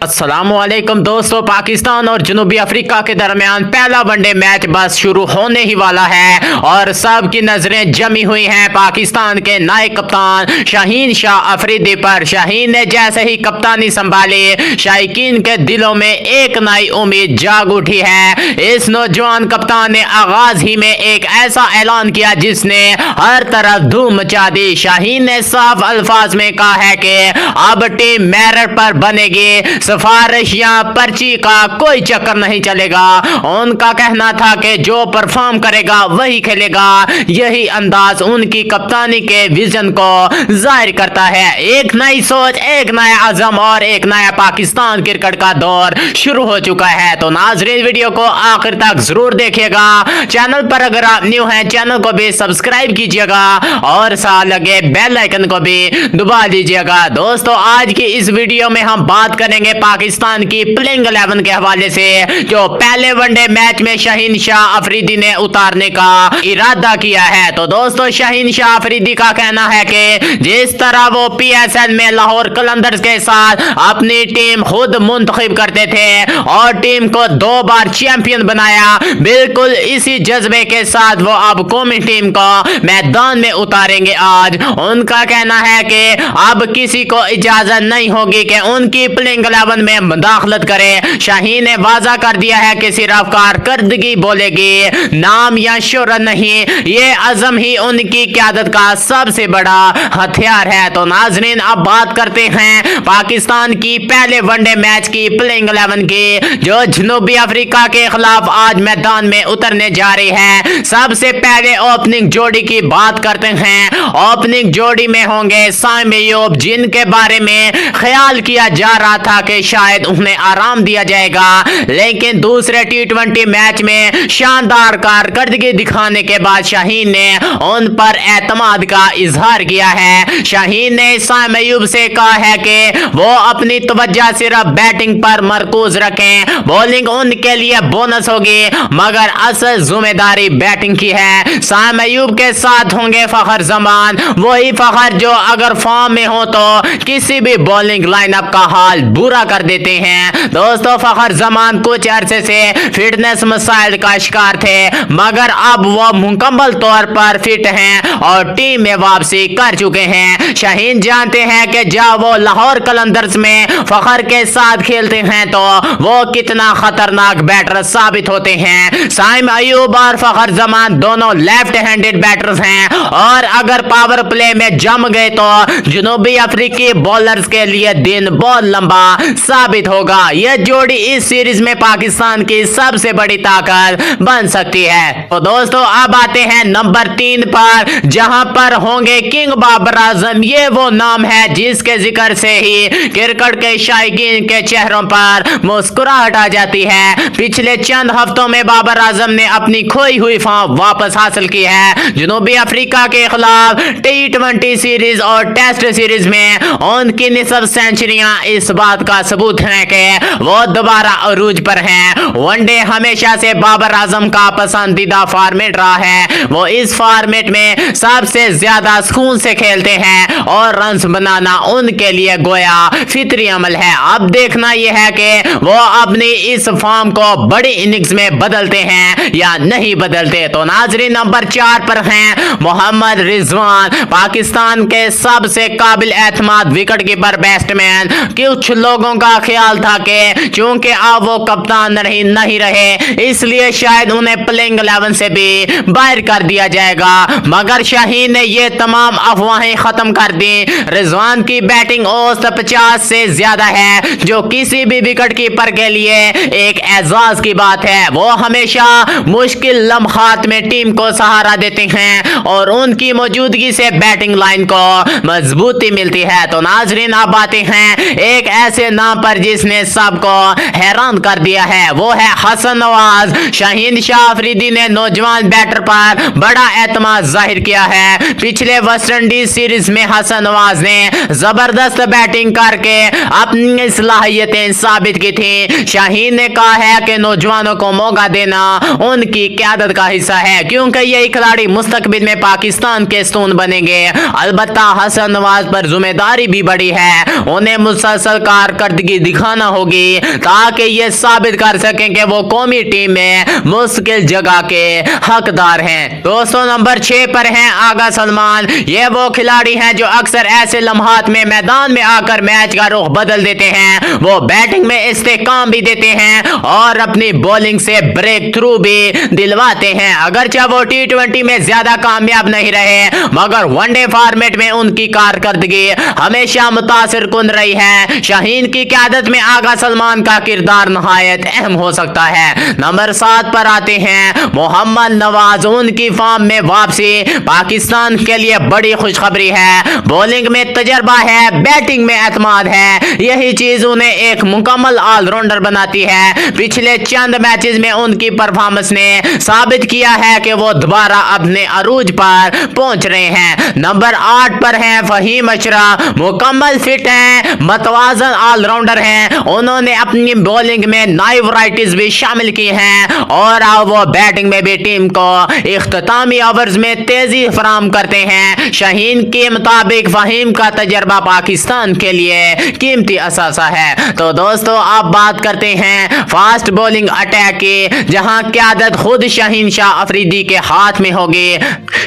अस्सलामुअलैकुम दोस्तों, पाकिस्तान और जनूबी अफ्रीका के दरमियान पहला वनडे मैच बस शुरू होने ही वाला है और सबकी नजरें जमी हुई हैं पाकिस्तान के नए कप्तान शाहीन शाह अफरीदी पर। शाहीन ने जैसे ही कप्तानी संभाली, शायकीन के दिलों में एक नई उम्मीद जाग उठी है। इस नौजवान कप्तान ने आगाज ही में एक ऐसा ऐलान किया जिसने हर तरफ धूम मचा दी। शाहीन ने साफ अल्फाज में कहा है कि अब टीम मेरिट पर बनेगी, सिफारिश या पर्ची का कोई चक्कर नहीं चलेगा। उनका कहना था कि जो परफॉर्म करेगा वही खेलेगा। यही अंदाज उनकी कप्तानी के विजन को जाहिर करता है। एक नई सोच, एक नया अज़म और एक नया पाकिस्तान क्रिकेट का दौर शुरू हो चुका है। तो नाज़रीन, वीडियो को आखिर तक जरूर देखिएगा। चैनल पर अगर आप न्यू हैं, चैनल को भी सब्सक्राइब कीजिएगा और साथ लगे बेल आइकन को भी दबा दीजिएगा। दोस्तों, आज की इस वीडियो में हम बात करेंगे पाकिस्तान की प्लेइंग 11 के हवाले से, जो पहले वनडे मैच में शाहीन शाह अफरीदी ने उतारने का इरादा किया है। तो दोस्तों, शाहीन शाह अफरीदी का कहना है कि जिस तरह वो PSL में लाहौर कलंदर्स के साथ अपनी टीम खुद मुंतखब करते थे और टीम को 2 बार चैंपियन बनाया, बिल्कुल इसी जज्बे के साथ वो अब कौमी टीम को मैदान में उतारेंगे। आज उनका कहना है कि अब किसी को इजाजत नहीं होगी कि उनकी प्लेइंग 11 में मुदाखलत करे। शाहीन ने वाजा कर दिया है कि सिर्फ कारकर्दगी बोलेगी, नाम या शोहरत नहीं। ये अज़म ही उनकी क़यादत का सबसे बड़ा हथियार है। तो नाज़रीन, अब बात करते हैं पाकिस्तान की पहले वनडे मैच की प्लेइंग 11 की, जो जनूबी अफ्रीका के खिलाफ आज मैदान में उतरने जा रही है। सबसे पहले ओपनिंग जोड़ी की बात करते हैं। ओपनिंग जोड़ी में होंगे साइम अयूब, जिनके बारे में ख्याल किया जा रहा था कि शायद उन्हें आराम दिया जाएगा, लेकिन दूसरे T20 मैच में शानदार कारकर्दगी दिखाने के बाद शाहीन ने उन पर एतमाद का इजहार किया है। शाहीन ने साइम अयूब से कहा है कि वो अपनी तवज्जो सिर्फ बैटिंग पर मरकूज रखें। बॉलिंग उनके लिए बोनस होगी, मगर असल जिम्मेदारी बैटिंग की है। साइम अयूब के साथ होंगे फखर जमान, वही फखर जो अगर फॉर्म में हो तो किसी भी बॉलिंग लाइनअप का हाल बुरा कर देते हैं। दोस्तों, फखर जमान कुछ अरसे से फिटनेस मसाइल का शिकार थे, मगर अब वो मुकम्मल तौर पर फिट हैं और टीम में वापसी कर चुके हैं। शाहीन जानते हैं कि जब वो लाहौर कलंदर्स में फखर के साथ खेलते हैं तो वो कितना खतरनाक बैटर साबित होते हैं। साइम अयूब और फखर जमान दोनों लेफ्ट हैंडेड बैटर्स हैं और अगर पावर प्ले में जम गए तो जनूबी अफ्रीकी बॉलर्स के लिए दिन बहुत लंबा साबित होगा। यह जोड़ी इस सीरीज में पाकिस्तान की सबसे बड़ी ताकत बन सकती है। तो दोस्तों, अब आते हैं नंबर 3 पर, जहां पर होंगे किंग बाबर आजम। ये वो नाम है जिसके जिक्र से ही क्रिकेट के शायकीन के चेहरों पर मुस्कुराहट आ जाती है। पिछले चंद हफ्तों में बाबर आजम ने अपनी खोई हुई फॉर्म वापस हासिल की है। जनूबी अफ्रीका के खिलाफ T20 सीरीज और टेस्ट सीरीज में उनकी निसब सेंचुरियां इस बात का सबूत है कि वो दोबारा अरूज पर हैं। वनडे हमेशा से बाबर आजम का पसंदीदा फॉर्मेट रहा है। वो इस फॉर्मेट में सबसे ज्यादा सुकून से खेलते हैं और रन्स बनाना उनके लिए गोया फितरी अमल है। अब देखना यह है कि वो अपनी इस फॉर्म को बड़ी इनिंग्स में बदलते हैं या नहीं बदलते। तो नाजरीन, नंबर 4 पर हैं मोहम्मद रिजवान, पाकिस्तान के सबसे काबिल एतमाद विकेट कीपर बैट्समैन। कुछ लोगों का ख्याल था कि चूंकि अब वो कप्तान नहीं रहे, इसलिए शायद उन्हें प्लेइंग 11 से भी बाहर कर दिया जाएगा, मगर शाहीन ने ये तमाम अफवाहें खत्म कर दी। रिजवान की बैटिंग औसत 50 से ज्यादा है, जो किसी भी विकेट कीपर के लिए एक एजाज की बात है। वो हमेशा मुश्किल लम्हात में टीम को सहारा देते हैं और उनकी मौजूदगी से बैटिंग लाइन को मजबूती मिलती है। तो नाजरीन, अब आते हैं एक ऐसे नाम पर जिसने सबको हैरान कर दिया है, वो है हसन नवाज। शाहीन शाह अफरीदी ने नौजवान बैटर पर बड़ा एतमाद जाहिर किया है। पिछले वेस्ट इंडीज सीरीज में हसन नवाज ने जबरदस्त बैटिंग करके अपनी सलाहियतें साबित की थी। शाहीन ने कहा है कि नौजवानों को मौका देना उनकी क़यादत का हिस्सा है, क्योंकि यही खिलाड़ी मुस्तकबिल में पाकिस्तान के स्तून बनेंगे। अलबत्ता हसन नवाज पर जिम्मेदारी भी बड़ी है, उन्हें मुसलसल कारकर्दगी कारकर्दगी दिखाना होगी ताकि ये साबित कर सकें कि वो कौमी टीम में मुश्किल जगह के हकदार हैं। दोस्तों नंबर 6 पर हैं आगा सलमान। ये वो खिलाड़ी हैं जो अक्सर ऐसे लम्हात में मैदान में आकर मैच का रुख बदल देते हैं। वो बैटिंग में इस्तेकाम भी देते हैं और अपनी बॉलिंग से ब्रेक थ्रू भी दिलवाते हैं। अगरचे वो T20 में ज्यादा कामयाब नहीं रहे मगर वनडे फॉर्मेट में उनकी कारकर्दगी हमेशा मुतासिर कुन रही है। शाहीन की क़यादत में आगा सलमान का किरदार नहायत अहम हो सकता है। नंबर 7 पर आते हैं मोहम्मद नवाज। उनकी फॉर्म में वापसी पाकिस्तान के लिए बड़ी खुशखबरी है। बॉलिंग में तजर्बा है, बैटिंग में एतमाद है, यही चीज उन्हें एक मुकम्मल ऑलराउंडर बनाती है। पिछले चंद मैचेस में उनकी परफॉर्मेंस ने साबित किया है कि वो दोबारा अपने अरूज पर पहुंच रहे हैं। नंबर 8 पर हैं फहीम अशरफ। मुकम्मल फिट हैं, मतवाजन ऑलराउंडर हैं। उन्होंने अपनी बॉलिंग में नई वैरायटीज भी शामिल की हैं और अब वो बैटिंग में भी टीम को इख्तितामी ओवर्स में तेजी फराहम करते हैं। शाहीन के मुताबिक फहीम का तजर्बा पाकिस्तान के लिए कीमती असासा है। तो दोस्तों अब बात करते हैं फास्ट बॉलिंग अटैक की, जहां क़यादत खुद शाहीन शाह अफरीदी के हाथ में होगी।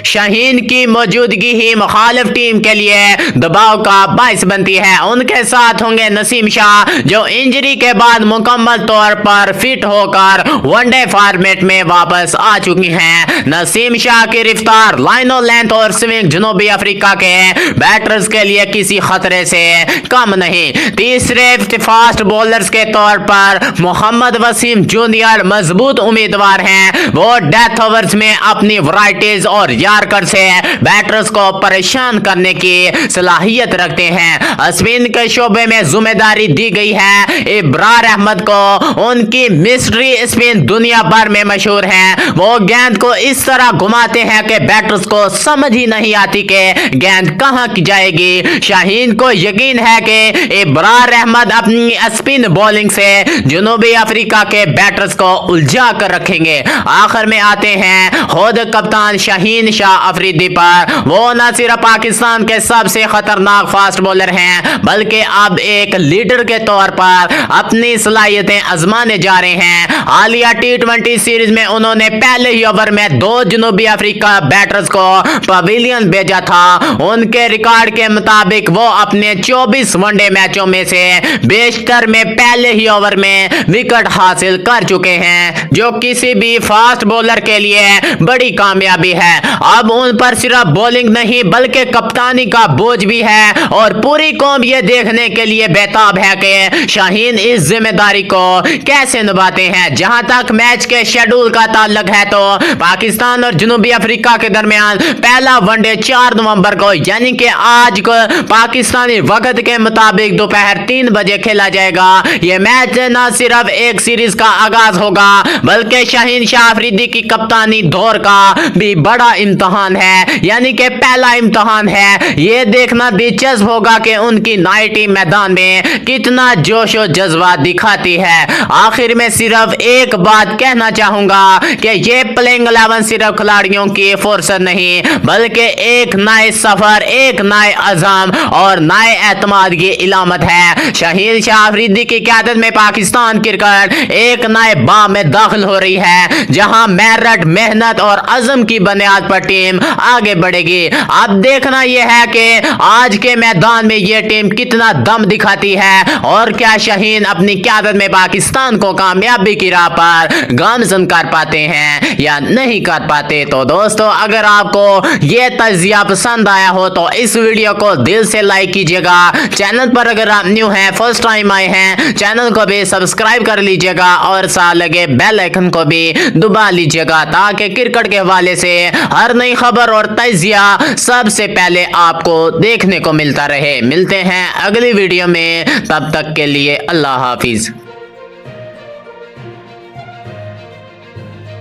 शाहीन की मौजूदगी ही मुखालिफ टीम के लिए दबाव का बाइस बनती है। उनके साथ होंगे नसीम शाह जो इंजरी के बाद मुकम्मल तौर पर फिट होकर वनडे फॉर्मेट में वापस आ चुकी हैं। नसीम शाह की रफ्तार, लाइनो लेंथ और स्विंग जनूबी अफ्रीका के बैटर्स के लिए किसी खतरे से कम नहीं। तीसरे फास्ट बॉलर्स के तौर पर मोहम्मद वसीम जूनियर मजबूत उम्मीदवार हैं। वो डेथ ओवर्स में अपनी वैरायटीज और यार्कर से बैटर्स को परेशान करने की सलाहियत रखते हैं। स्पिन के शोबे में जिम्मेदारी दी गई है इब्रार अहमद को। उनकी मिस्ट्री स्पिन दुनिया भर में मशहूर है। वो गेंद को इस तरह घुमाते हैं कि बैटर्स को समझ ही नहीं आती कि गेंद कहां की जाएगी। शाहीन को यकीन है कि इब्रार अहमद अपनी स्पिन बॉलिंग से जनूबी अफ्रीका के बैटर्स को उलझा कर रखेंगे। आखिर में आते हैं खुद कप्तान शाहीन शाह अफरीदी पर। वो न सिर्फ पाकिस्तान के सबसे खतरनाक फास्ट बॉलर हैं बल्कि अब एक लीडर के तौर पर अपनी सलाहियतें आजमाने जा रहे हैं। हालिया T20 सीरीज में उन्होंने पहले ही ओवर में 2 जनूबी अफ्रीका बैटर्स को पवेलियन भेजा था। उनके रिकॉर्ड के मुताबिक वो अपने 24 वनडे मैचों में से 72 में पहले ही ओवर में विकेट हासिल कर चुके हैं, जो किसी भी फास्ट बॉलर के लिए बड़ी कामयाबी है। अब उन पर सिर्फ बॉलिंग नहीं बल्कि कप्तानी का बोझ भी है और पूरी कौम ये देखने के लिए बेताब है कि शाहीन इस जिम्मेदारी को कैसे निभाते हैं। जहां तक मैच के शेड्यूल का ताल्लुक है तो पाकिस्तान और जनूबी अफ्रीका के दरमियान पहला वनडे 4 नवंबर को यानी कि आज को पाकिस्तानी वक्त के मुताबिक दोपहर 3 बजे खेला जाएगा। यह मैच न सिर्फ एक सीरीज का आगाज होगा बल्कि शाहीन शाह अफरीदी की कप्तानी दौर का भी बड़ा इम्तहान है, यानी कि पहला इम्तहान है। यह देखना दिलचस्प होगा कि उनकी नई टीम मैदान में कितना जोश और जज्बा दिखाती है। आखिर में सिर्फ एक बात कहना चाहूंगा कि ये प्लेइंग 11 सिर्फ खिलाड़ियों की फुर्सत नहीं बल्कि एक नए सफर, एक नए अज़म और नए एतमाद की इलामत है। शाहीन शाह अफरीदी की क़यादत में पाकिस्तान क्रिकेट एक नए बाब में दाखिल हो रही है जहां मेहनत, मेहनत और अज़म की बुनियाद पर टीम आगे बढ़ेगी। अब देखना यह है कि आज के मैदान में यह टीम कितना दम दिखाती है और क्या शाहीन अपनी क़यादत में पाकिस्तान को कामयाबी की राह पर गामज़न कर पाते हैं या नहीं कर पाते। तो दोस्तों अगर आपको यह तज्जिया पसंद आया हो तो इस वीडियो को दिल से लाइक कीजिएगा। चैनल पर अगर आप न्यू हैं, फर्स्ट टाइम आए हैं, चैनल को भी सब्सक्राइब कर लीजिएगा और साथ लगे बेल आइकन को भी दबा लीजिएगा ताकि क्रिकेट के हवाले से हर नई खबर और तज्जिया सबसे पहले आपको देखने को मिलता रहे। मिलते हैं अगली वीडियो में, तब तक के लिए अल्लाह हाफिज।